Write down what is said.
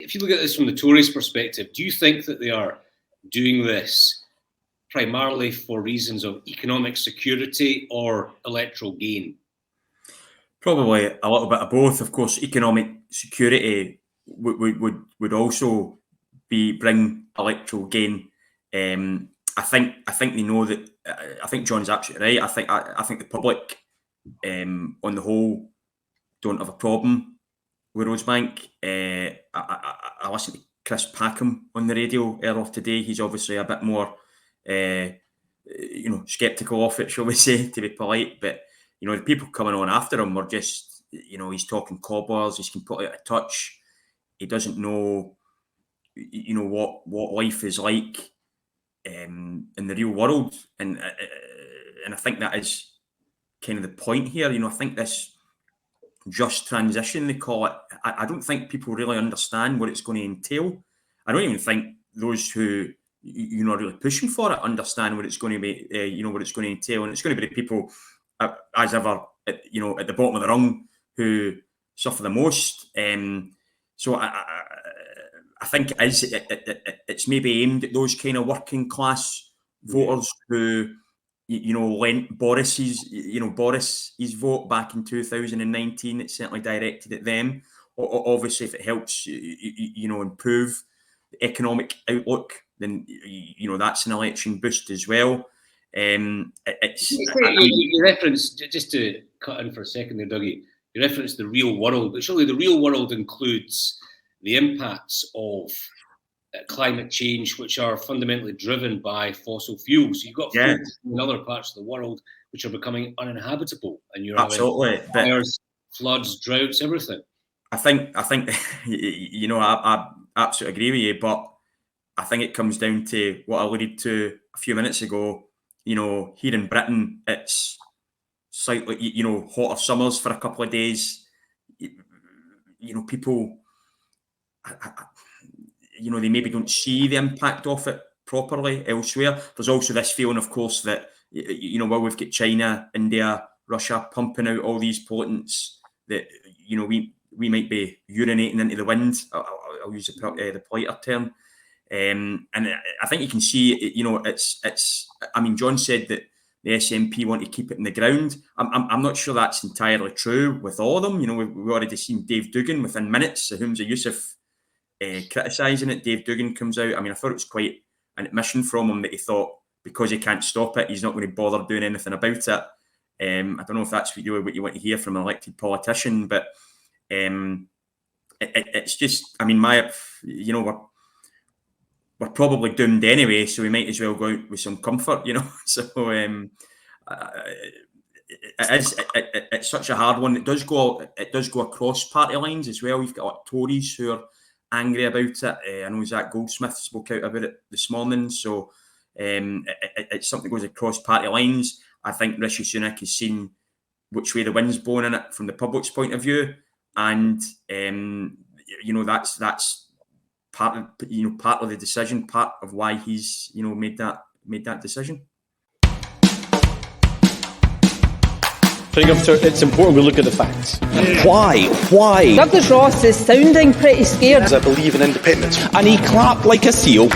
if you look at this from the Tories' perspective, do you think that they are doing this primarily for reasons of economic security or electoral gain? Probably a little bit of both. Of course, economic security would also bring electoral gain. I think they know that. I think John's absolutely right. I think the public, on the whole, don't have a problem with Rosebank. I listened to Chris Packham on the radio earlier today. He's obviously a bit more, sceptical of it, shall we say, to be polite. But the people coming on after him were just, he's talking cobblers. He's completely out of touch. He doesn't know, what life is like in the real world, and I think that is kind of the point here. I think this just transition, they call it, I don't think people really understand what it's going to entail. I don't even think those who are really pushing for it understand what it's going to be, what it's going to entail, and it's going to be the people, as ever, at the bottom of the rung who suffer the most. So I think it's maybe aimed at those kind of working class voters who, lent Boris's vote back in 2019. It's certainly directed at them. Obviously, if it helps, improve the economic outlook, then that's an election boost as well. You referenced, just to cut in for a second there, Dougie, you referenced the real world, but surely the real world includes the impacts of climate change, which are fundamentally driven by fossil fuels. You've got folks in other parts of the world which are becoming uninhabitable, and you're having fires, floods, droughts, everything. I think I absolutely agree with you, but I think it comes down to what I alluded to a few minutes ago. Here in Britain, it's slightly, hotter summers for a couple of days. People, they maybe don't see the impact of it properly elsewhere. There's also this feeling, of course, that, while we've got China, India, Russia pumping out all these pollutants, that, we might be urinating into the wind. I'll use the politer term. And I think you can see, it's. I mean, John said that the SNP want to keep it in the ground. I'm not sure that's entirely true with all of them. We've already seen Dave Duggan within minutes, Humza Yousaf criticising it. Dave Duggan comes out. I mean, I thought it was quite an admission from him that he thought because he can't stop it, he's not going to bother doing anything about it. I don't know if that's what you want to hear from an elected politician, but it's just, I mean, we're probably doomed anyway, so we might as well go out with some comfort, So it's such a hard one. It does go across party lines as well. You've got Tories who are angry about it. I know Zach Goldsmith spoke out about it this morning. So it's something that goes across party lines. I think Rishi Sunak has seen which way the wind's blowing in it from the public's point of view, and that's part of the decision, part of why he's made that decision. I think it's important we look at the facts. Why? Douglas Ross is sounding pretty scared. I believe in independence. And he clapped like a seal.